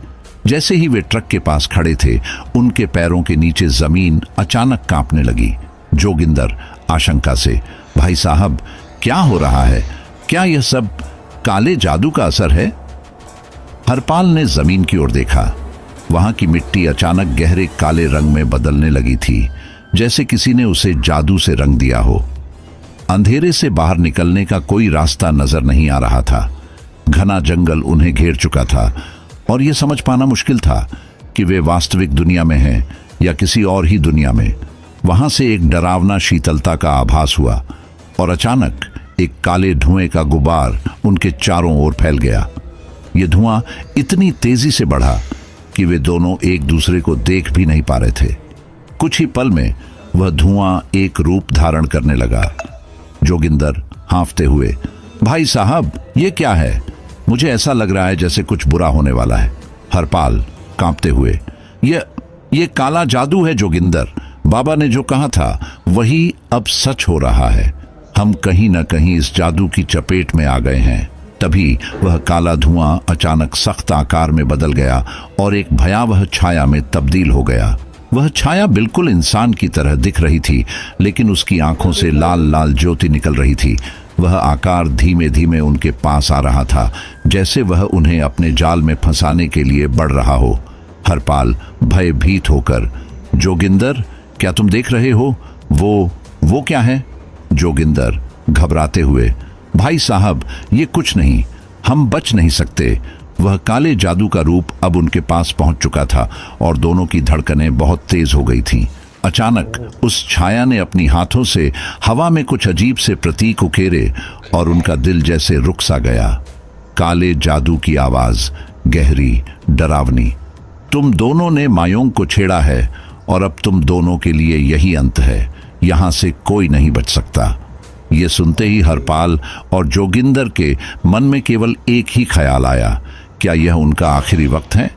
जैसे ही वे ट्रक के पास खड़े थे, उनके पैरों के नीचे जमीन अचानक कांपने लगी। जोगिंदर आशंका से, भाई साहब, क्या हो रहा है? क्या यह सब काले जादू का असर है? हरपाल ने जमीन की ओर देखा। वहां की मिट्टी अचानक गहरे काले रंग में बदलने लगी थी, जैसे किसी ने उसे जादू से रंग दिया हो। अंधेरे से बाहर निकलने का कोई रास्ता नजर नहीं आ रहा था। घना जंगल उन्हें घेर चुका था और यह समझ पाना मुश्किल था कि वे वास्तविक दुनिया में हैं या किसी और ही दुनिया में। वहां से एक डरावना शीतलता का आभास हुआ और अचानक एक काले धुएं का गुबार उनके चारों ओर फैल गया। यह धुआं इतनी तेजी से बढ़ा कि वे दोनों एक दूसरे को देख भी नहीं पा रहे थे। कुछ ही पल में वह धुआं एक रूप धारण करने लगा। जोगिंदर हांफते हुए, भाई साहब, ये क्या है? मुझे ऐसा लग रहा है जैसे कुछ बुरा होने वाला है। हरपाल कांपते हुए, ये काला जादू है जोगिंदर। बाबा ने जो कहा था वही अब सच हो रहा है। हम कहीं न कहीं इस जादू की चपेट में आ गए हैं। तभी वह काला धुआं अचानक सख्त आकार में बदल गया और एक भयावह छाया में तब्दील हो गया। वह छाया बिल्कुल इंसान की तरह दिख रही थी, लेकिन उसकी आंखों से लाल लाल ज्योति निकल रही थी। वह आकार धीमे धीमे उनके पास आ रहा था, जैसे वह उन्हें अपने जाल में फंसाने के लिए बढ़ रहा हो। हरपाल भयभीत होकर, जोगिंदर, क्या तुम देख रहे हो? वो क्या है? जोगिंदर घबराते हुए, भाई साहब, ये कुछ नहीं, हम बच नहीं सकते। वह काले जादू का रूप अब उनके पास पहुंच चुका था और दोनों की धड़कनें बहुत तेज हो गई थीं। अचानक उस छाया ने अपनी हाथों से हवा में कुछ अजीब से प्रतीक उकेरे और उनका दिल जैसे रुक सा गया। काले जादू की आवाज, गहरी, डरावनी, तुम दोनों ने मायोंग को छेड़ा है और अब तुम दोनों के लिए यही अंत है। यहां से कोई नहीं बच सकता। ये सुनते ही हरपाल और जोगिंदर के मन में केवल एक ही ख्याल आया, क्या यह उनका आखिरी वक्त है?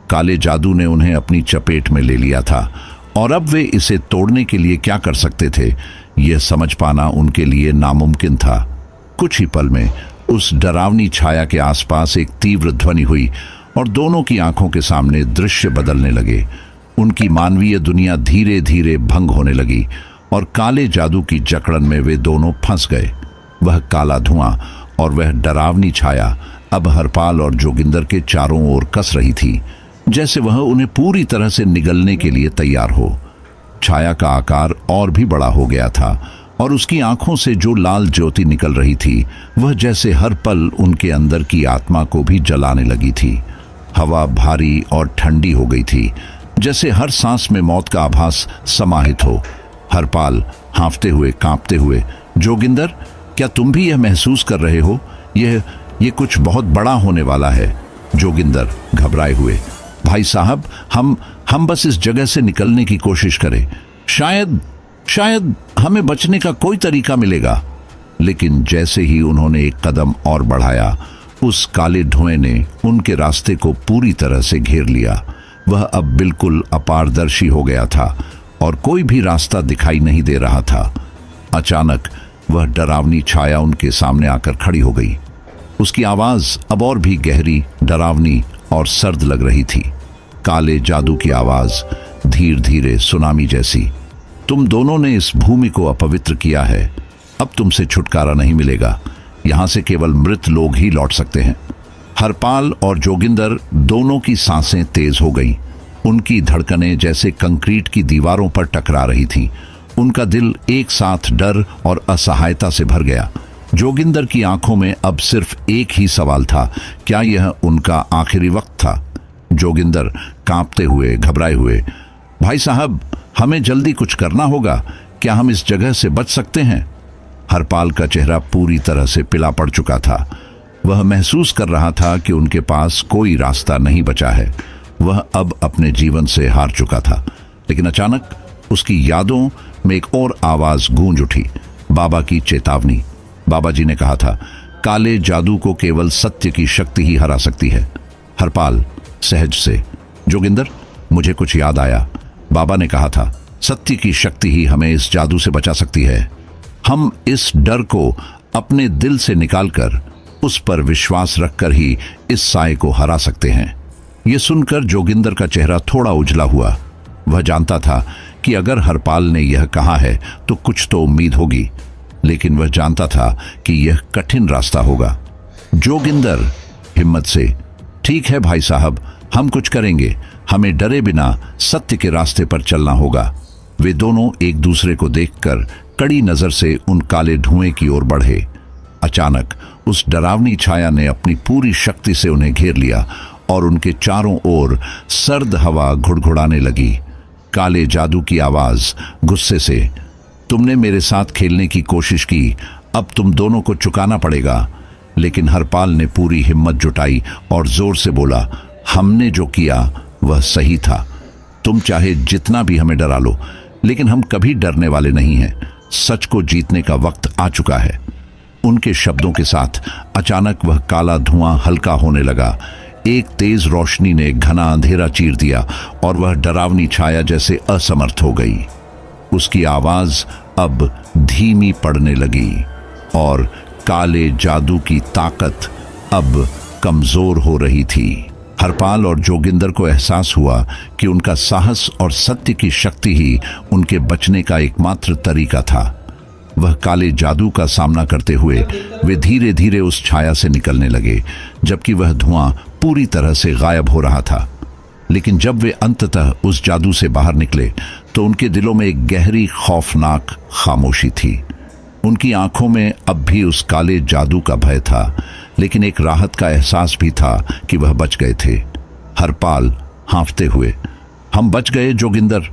काले जादू ने उन्हें अपनी चपेट में ले लिया था और अब वे इसे तोड़ने के लिए क्या कर सकते थे, यह समझ पाना उनके लिए नामुमकिन था। कुछ ही पल में उस डरावनी छाया के आसपास एक तीव्र ध्वनि हुई और दोनों की आंखों के सामने दृश्य बदलने लगे। उनकी मानवीय दुनिया धीरे धीरे भंग होने लगी और काले जादू की जकड़न में वे दोनों फंस गए। वह काला धुआं और वह डरावनी छाया अब हरपाल और जोगिंदर के चारों ओर कस रही थी, जैसे वह उन्हें पूरी तरह से निगलने के लिए तैयार हो। छाया का आकार और भी बड़ा हो गया था और उसकी आंखों से जो लाल ज्योति निकल रही थी वह जैसे हर पल उनके अंदर की आत्मा को भी जलाने लगी थी। हवा भारी और ठंडी हो गई थी, जैसे हर सांस में मौत का आभास समाहित हो। हरपाल हांफते हुए, कांपते हुए, जोगिंदर, क्या तुम भी यह महसूस कर रहे हो? यह कुछ बहुत बड़ा होने वाला है। जोगिंदर घबराए हुए, भाई साहब, हम बस इस जगह से निकलने की कोशिश करें, शायद हमें बचने का कोई तरीका मिलेगा। लेकिन जैसे ही उन्होंने एक कदम और बढ़ाया, उस काले धुएं ने उनके रास्ते को पूरी तरह से घेर लिया। वह अब बिल्कुल अपारदर्शी हो गया था और कोई भी रास्ता दिखाई नहीं दे रहा था। अचानक वह डरावनी छाया उनके सामने आकर खड़ी हो गई। उसकी आवाज अब और भी गहरी, डरावनी और सर्द लग रही थी। काले जादू की आवाज, धीरे धीरे सुनामी जैसी, तुम दोनों ने इस भूमि को अपवित्र किया है, अब तुमसे छुटकारा नहीं मिलेगा। यहां से केवल मृत लोग ही लौट सकते हैं। हरपाल और जोगिंदर दोनों की सांसें तेज हो गईं। उनकी धड़कनें जैसे कंक्रीट की दीवारों पर टकरा रही थीं। उनका दिल एक साथ डर और असहायता से भर गया। जोगिंदर की आंखों में अब सिर्फ एक ही सवाल था, क्या यह उनका आखिरी वक्त था? जोगिंदर कांपते हुए, घबराए हुए, भाई साहब, हमें जल्दी कुछ करना होगा, क्या हम इस जगह से बच सकते हैं? हरपाल का चेहरा पूरी तरह से पिला पड़ चुका था। वह महसूस कर रहा था कि उनके पास कोई रास्ता नहीं बचा है। वह अब अपने जीवन से हार चुका था। लेकिन अचानक उसकी यादों में एक और आवाज गूंज उठी, बाबा की चेतावनी। बाबा जी ने कहा था, काले जादू को केवल सत्य की शक्ति ही हरा सकती है। हरपाल सहज से, जोगिंदर, मुझे कुछ याद आया। बाबा ने कहा था, सत्य की शक्ति ही हमें इस जादू से बचा सकती है। हम इस डर को अपने दिल से निकालकर उस पर विश्वास रखकर ही इस साए को हरा सकते हैं। यह सुनकर जोगिंदर का चेहरा थोड़ा उजला हुआ। वह जानता था कि अगर हरपाल ने यह कहा है तो कुछ तो उम्मीद होगी, लेकिन वह जानता था कि यह कठिन रास्ता होगा। जोगिंदर हिम्मत से, ठीक है भाई साहब, हम कुछ करेंगे, हमें डरे बिना सत्य के रास्ते पर चलना होगा। वे दोनों एक दूसरे को देखकर कड़ी नजर से उन काले धुएं की ओर बढ़े। अचानक उस डरावनी छाया ने अपनी पूरी शक्ति से उन्हें घेर लिया और उनके चारों ओर सर्द हवा घुड़घुड़ाने लगी। काले जादू की आवाज गुस्से से, तुमने मेरे साथ खेलने की कोशिश की, अब तुम दोनों को चुकाना पड़ेगा। लेकिन हरपाल ने पूरी हिम्मत जुटाई और जोर से बोला, हमने जो किया वह सही था। तुम चाहे जितना भी हमें डरा लो, लेकिन हम कभी डरने वाले नहीं हैं। सच को जीतने का वक्त आ चुका है। उनके शब्दों के साथ अचानक वह काला धुआं हल्का होने लगा। एक तेज रोशनी ने घना अंधेरा चीर दिया और वह डरावनी छाया जैसे असमर्थ हो गई। उसकी आवाज अब धीमी पड़ने लगी और काले जादू की ताकत अब कमजोर हो रही थी। हरपाल और जोगिंदर को एहसास हुआ कि उनका साहस और सत्य की शक्ति ही उनके बचने का एकमात्र तरीका था। वह काले जादू का सामना करते हुए वे धीरे धीरे उस छाया से निकलने लगे, जबकि वह धुआं पूरी तरह से गायब हो रहा था। लेकिन जब वे अंततः उस जादू से बाहर निकले तो उनके दिलों में एक गहरी खौफनाक खामोशी थी। उनकी आंखों में अब भी उस काले जादू का भय था, लेकिन एक राहत का एहसास भी था कि वह बच गए थे। हरपाल हाँफते हुए, हम बच गए जोगिंदर,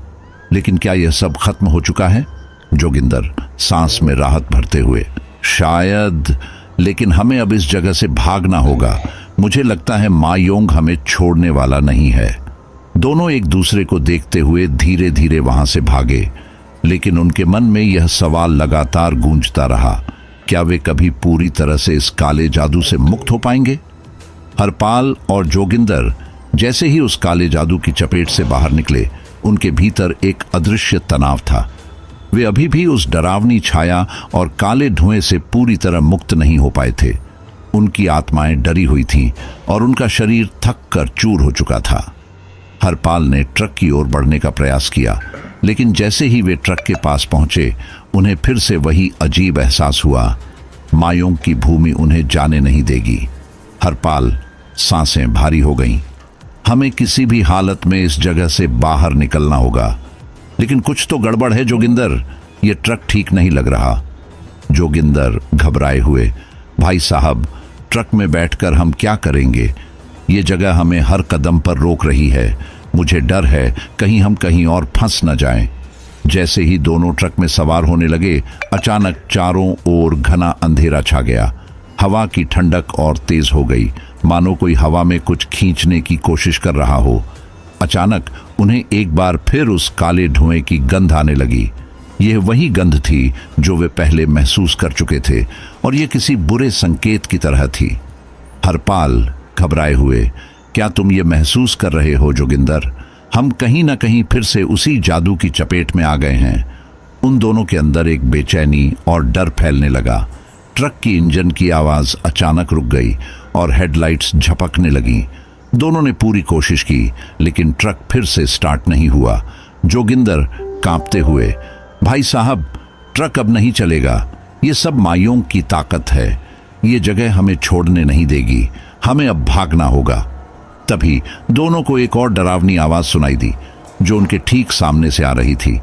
लेकिन क्या यह सब खत्म हो चुका है? जोगिंदर सांस में राहत भरते हुए, शायद, लेकिन हमें अब इस जगह से भागना होगा। मुझे लगता है मा योंग हमें छोड़ने वाला नहीं है। दोनों एक दूसरे को देखते हुए धीरे धीरे वहां से भागे, लेकिन उनके मन में यह सवाल लगातार गूंजता रहा, क्या वे कभी पूरी तरह से इस काले जादू से मुक्त हो पाएंगे? हरपाल और जोगिंदर जैसे ही उस काले जादू की चपेट से बाहर निकले, उनके भीतर एक अदृश्य तनाव था। वे अभी भी उस डरावनी छाया और काले धुएं से पूरी तरह मुक्त नहीं हो पाए थे। उनकी आत्माएं डरी हुई थीं और उनका शरीर थक कर चूर हो चुका था। हरपाल ने ट्रक की ओर बढ़ने का प्रयास किया, लेकिन जैसे ही वे ट्रक के पास पहुंचे, उन्हें फिर से वही अजीब एहसास हुआ, मा योंग की भूमि उन्हें जाने नहीं देगी। हरपाल सांसें भारी हो गईं। हमें किसी भी हालत में इस जगह से बाहर निकलना होगा। लेकिन कुछ तो गड़बड़ है जोगिंदर, ये ट्रक ठीक नहीं लग रहा। जोगिंदर घबराए हुए, भाई साहब, ट्रक में बैठकर हम क्या करेंगे? ये जगह हमें हर कदम पर रोक रही है। मुझे डर है कहीं हम कहीं और फंस न जाएं। जैसे ही दोनों ट्रक में सवार होने लगे, अचानक चारों ओर घना अंधेरा छा गया। हवा की ठंडक और तेज हो गई, मानो कोई हवा में कुछ खींचने की कोशिश कर रहा हो। अचानक उन्हें एक बार फिर उस काले धुएं की गंध आने लगी। यह वही गंध थी जो वे पहले महसूस कर चुके थे, और यह किसी बुरे संकेत की तरह थी। हरपाल घबराए हुए, क्या तुम ये महसूस कर रहे हो जोगिंदर? हम कहीं ना कहीं फिर से उसी जादू की चपेट में आ गए हैं। उन दोनों के अंदर एक बेचैनी और डर फैलने लगा। ट्रक की इंजन की आवाज अचानक रुक गई और हेडलाइट्स झपकने लगीं। दोनों ने पूरी कोशिश की, लेकिन ट्रक फिर से स्टार्ट नहीं हुआ। जोगिंदर कांपते हुए, भाई साहब, ट्रक अब नहीं चलेगा। ये सब मा योंग की ताकत है। ये जगह हमें छोड़ने नहीं देगी। हमें अब भागना होगा। तभी दोनों को एक और डरावनी आवाज सुनाई दी, जो उनके ठीक सामने से आ रही थी।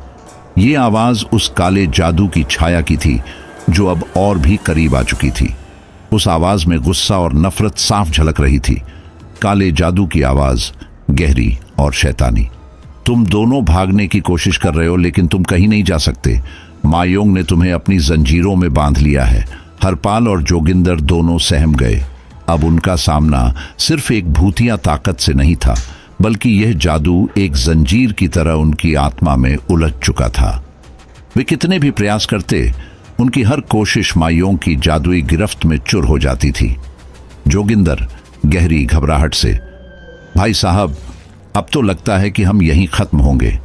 ये आवाज उस काले जादू की छाया की थी, जो अब और भी करीब आ चुकी थी। उस आवाज में गुस्सा और नफरत साफ झलक रही थी। काले जादू की आवाज गहरी और शैतानी, तुम दोनों भागने की कोशिश कर रहे हो, लेकिन तुम कहीं नहीं जा सकते। मा योंग ने तुम्हें अपनी जंजीरों में बांध लिया है। हरपाल और जोगिंदर दोनों सहम गए। अब उनका सामना सिर्फ एक भूतिया ताकत से नहीं था, बल्कि यह जादू एक जंजीर की तरह उनकी आत्मा में उलझ चुका था। वे कितने भी प्रयास करते, उनकी हर कोशिश मा योंग की जादुई गिरफ्त में चुर हो जाती थी। जोगिंदर गहरी घबराहट से, भाई साहब, अब तो लगता है कि हम यहीं खत्म होंगे।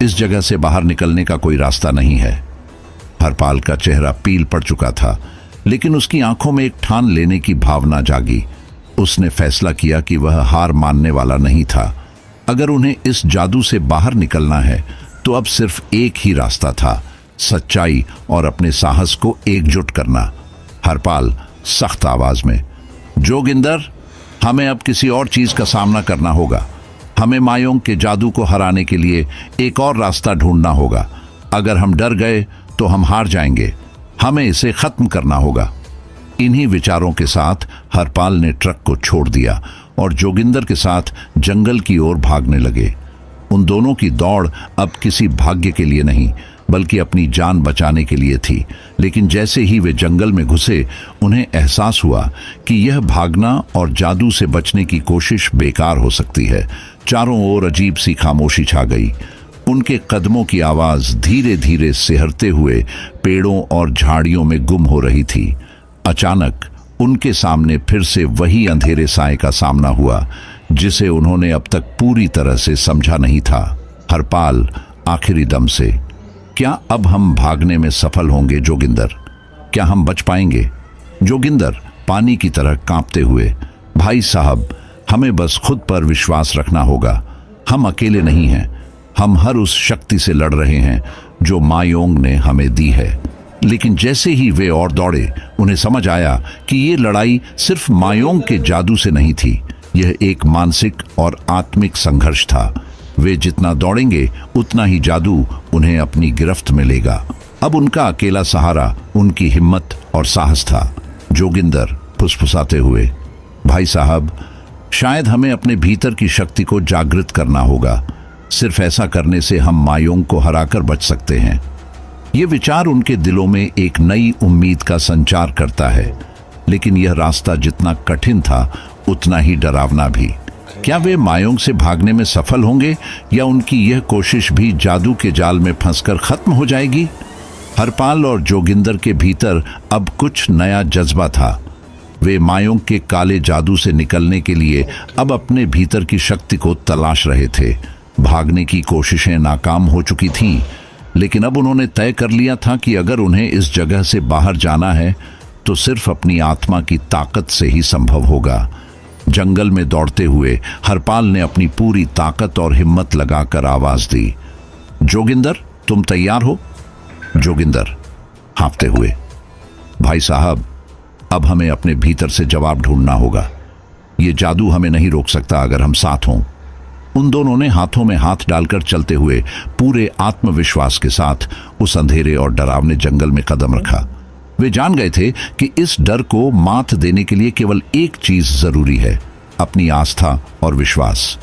इस जगह से बाहर निकलने का कोई रास्ता नहीं है। हरपाल का चेहरा पील पड़ चुका था, लेकिन उसकी आंखों में एक ठान लेने की भावना जागी। उसने फैसला किया कि वह हार मानने वाला नहीं था। अगर उन्हें इस जादू से बाहर निकलना है, तो अब सिर्फ एक ही रास्ता था, सच्चाई और अपने साहस को एकजुट करना। हरपाल सख्त आवाज में, जोगिंदर, हमें अब किसी और चीज का सामना करना होगा। हमें मा योंग के जादू को हराने के लिए एक और रास्ता ढूंढना होगा। अगर हम डर गए तो हम हार जाएंगे। हमें इसे खत्म करना होगा। इन्हीं विचारों के साथ हरपाल ने ट्रक को छोड़ दिया और जोगिंदर के साथ जंगल की ओर भागने लगे। उन दोनों की दौड़ अब किसी भाग्य के लिए नहीं, बल्कि अपनी जान बचाने के लिए थी। लेकिन जैसे ही वे जंगल में घुसे, उन्हें एहसास हुआ कि यह भागना और जादू से बचने की कोशिश बेकार हो सकती है। चारों ओर अजीब सी खामोशी छा गई। उनके कदमों की आवाज धीरे धीरे सिहरते हुए पेड़ों और झाड़ियों में गुम हो रही थी। अचानक उनके सामने फिर से वही अंधेरे साए का सामना हुआ, जिसे उन्होंने अब तक पूरी तरह से समझा नहीं था। हरपाल आखिरी दम से, क्या अब हम भागने में सफल होंगे जोगिंदर? क्या हम बच पाएंगे? जोगिंदर पानी की तरह कांपते हुए, भाई साहब, हमें बस खुद पर विश्वास रखना होगा। हम अकेले नहीं हैं। हम हर उस शक्ति से लड़ रहे हैं जो मायोंग ने हमें दी है। लेकिन जैसे ही वे और दौड़े, उन्हें समझ आया कि ये लड़ाई सिर्फ मायोंग के जादू से नहीं थी। यह एक मानसिक और आत्मिक संघर्ष था। वे जितना दौड़ेंगे उतना ही जादू उन्हें अपनी गिरफ्त में लेगा। अब उनका अकेला सहारा उनकी हिम्मत और साहस था। जोगिंदर फुसफुसाते हुए, भाई साहब, शायद हमें अपने भीतर की शक्ति को जागृत करना होगा। सिर्फ ऐसा करने से हम मायोंग को हराकर बच सकते हैं। ये विचार उनके दिलों में एक नई उम्मीद का संचार करता है। लेकिन यह रास्ता जितना कठिन था उतना ही डरावना भी। क्या वे मायोंग से भागने में सफल होंगे या उनकी यह कोशिश भी जादू के जाल में फंसकर खत्म हो जाएगी? हरपाल और जोगिंदर के भीतर अब कुछ नया जज्बा था। वे मायोंग के काले जादू से निकलने के लिए अब अपने भीतर की शक्ति को तलाश रहे थे। भागने की कोशिशें नाकाम हो चुकी थीं, लेकिन अब उन्होंने तय कर लिया था कि अगर उन्हें इस जगह से बाहर जाना है तो सिर्फ अपनी आत्मा की ताकत से ही संभव होगा। जंगल में दौड़ते हुए हरपाल ने अपनी पूरी ताकत और हिम्मत लगाकर आवाज दी, जोगिंदर, तुम तैयार हो? जोगिंदर हाँफते हुए, भाई साहब, अब हमें अपने भीतर से जवाब ढूंढना होगा। ये जादू हमें नहीं रोक सकता अगर हम साथ हों। उन दोनों ने हाथों में हाथ डालकर चलते हुए पूरे आत्मविश्वास के साथ उस अंधेरे और डरावने जंगल में कदम रखा। वे जान गए थे कि इस डर को मात देने के लिए केवल एक चीज जरूरी है, अपनी आस्था और विश्वास।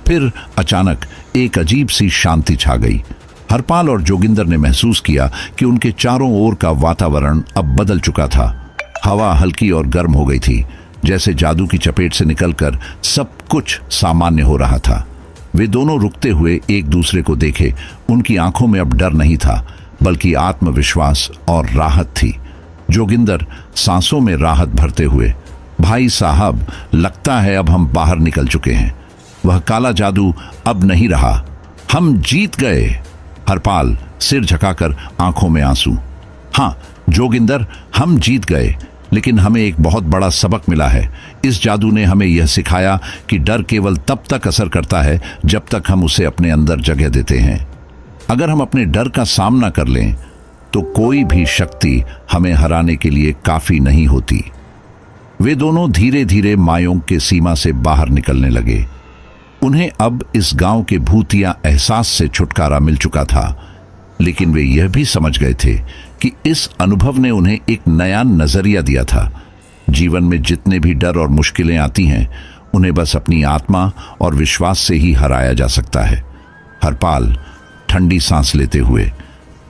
फिर अचानक एक अजीब सी शांति छा गई। हरपाल और जोगिंदर ने महसूस किया कि उनके चारों ओर का वातावरण अब बदल चुका था। हवा हल्की और गर्म हो गई थी, जैसे जादू की चपेट से निकलकर सब कुछ सामान्य हो रहा था। वे दोनों रुकते हुए एक दूसरे को देखे। उनकी आंखों में अब डर नहीं था, बल्कि आत्मविश्वास और राहत थी। जोगिंदर सांसों में राहत भरते हुए, भाई साहब, लगता है अब हम बाहर निकल चुके हैं। वह काला जादू अब नहीं रहा। हम जीत गए। हरपाल सिर झुकाकर, आंखों में आंसू, हाँ जोगिंदर, हम जीत गए, लेकिन हमें एक बहुत बड़ा सबक मिला है। इस जादू ने हमें यह सिखाया कि डर केवल तब तक असर करता है जब तक हम उसे अपने अंदर जगह देते हैं। अगर हम अपने डर का सामना कर लें तो कोई भी शक्ति हमें हराने के लिए काफी नहीं होती। वे दोनों धीरे धीरे मायोंग के सीमा से बाहर निकलने लगे। उन्हें अब इस गांव के भूतिया एहसास से छुटकारा मिल चुका था, लेकिन वे यह भी समझ गए थे कि इस अनुभव ने उन्हें एक नया नजरिया दिया था। जीवन में जितने भी डर और मुश्किलें आती हैं, उन्हें बस अपनी आत्मा और विश्वास से ही हराया जा सकता है। हरपाल ठंडी सांस लेते हुए,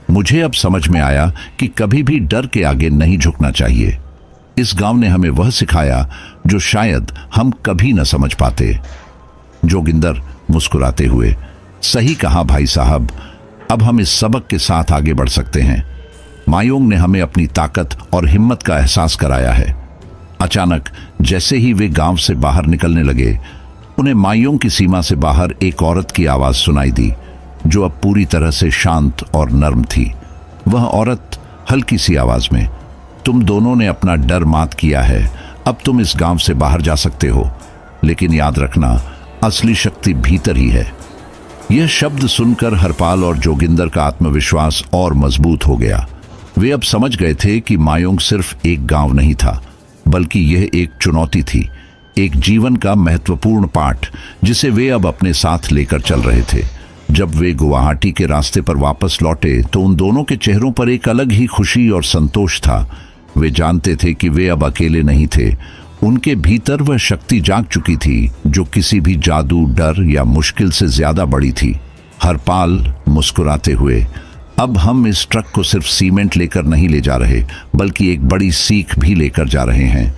मुझे अब समझ में आया कि कभी भी डर के आगे नहीं झुकना चाहिए। इस गांव ने हमें वह सिखाया जो शायद हम कभी न समझ पाते। जोगिंदर मुस्कुराते हुए, सही कहा भाई साहब, अब हम इस सबक के साथ आगे बढ़ सकते हैं। मायोंग ने हमें अपनी ताकत और हिम्मत का एहसास कराया है। अचानक जैसे ही वे गांव से बाहर निकलने लगे, उन्हें मायोंग की सीमा से बाहर एक औरत की आवाज सुनाई दी, जो अब पूरी तरह से शांत और नर्म थी। वह औरत हल्की सी आवाज में, तुम दोनों ने अपना डर मात किया है, अब तुम इस गांव से बाहर जा सकते हो, लेकिन याद रखना, असली शक्ति भीतर ही है। यह शब्द सुनकर हरपाल और जोगिंदर का आत्मविश्वास और मजबूत हो गया। वे अब समझ गए थे कि मायोंग सिर्फ एक गांव नहीं था, बल्कि यह एक चुनौती थी, एक जीवन का महत्वपूर्ण पाठ जिसे वे अब अपने साथ लेकर चल रहे थे। जब वे गुवाहाटी के रास्ते पर वापस लौटे तो उन दोनों के चेहरों पर एक अलग ही खुशी और संतोष था। वे जानते थे कि वे अब अकेले नहीं थे। उनके भीतर वह शक्ति जाग चुकी थी जो किसी भी जादू, डर या मुश्किल से ज्यादा बड़ी थी। हरपाल मुस्कुराते हुए, अब हम इस ट्रक को सिर्फ सीमेंट लेकर नहीं ले जा रहे, बल्कि एक बड़ी सीख भी लेकर जा रहे हैं।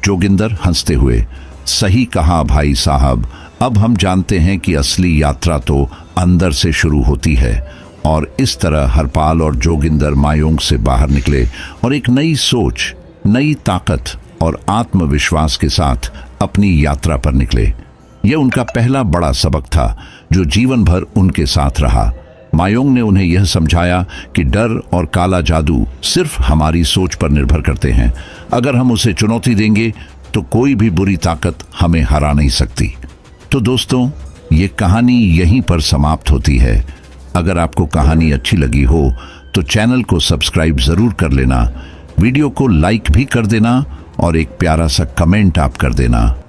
जोगिंदर हंसते हुए, सही कहा भाई साहब, अब हम जानते हैं कि असली यात्रा तो अंदर से शुरू होती है। और इस तरह हरपाल और जोगिंदर मायोंग से बाहर निकले और एक नई सोच, नई ताकत और आत्मविश्वास के साथ अपनी यात्रा पर निकले। यह उनका पहला बड़ा सबक था जो जीवन भर उनके साथ रहा। मायोंग ने उन्हें यह समझाया कि डर और काला जादू सिर्फ हमारी सोच पर निर्भर करते हैं। अगर हम उसे चुनौती देंगे तो कोई भी बुरी ताकत हमें हरा नहीं सकती। तो दोस्तों, ये कहानी यहीं पर समाप्त होती है। अगर आपको कहानी अच्छी लगी हो तो चैनल को सब्सक्राइब जरूर कर लेना, वीडियो को लाइक भी कर देना और एक प्यारा सा कमेंट आप कर देना।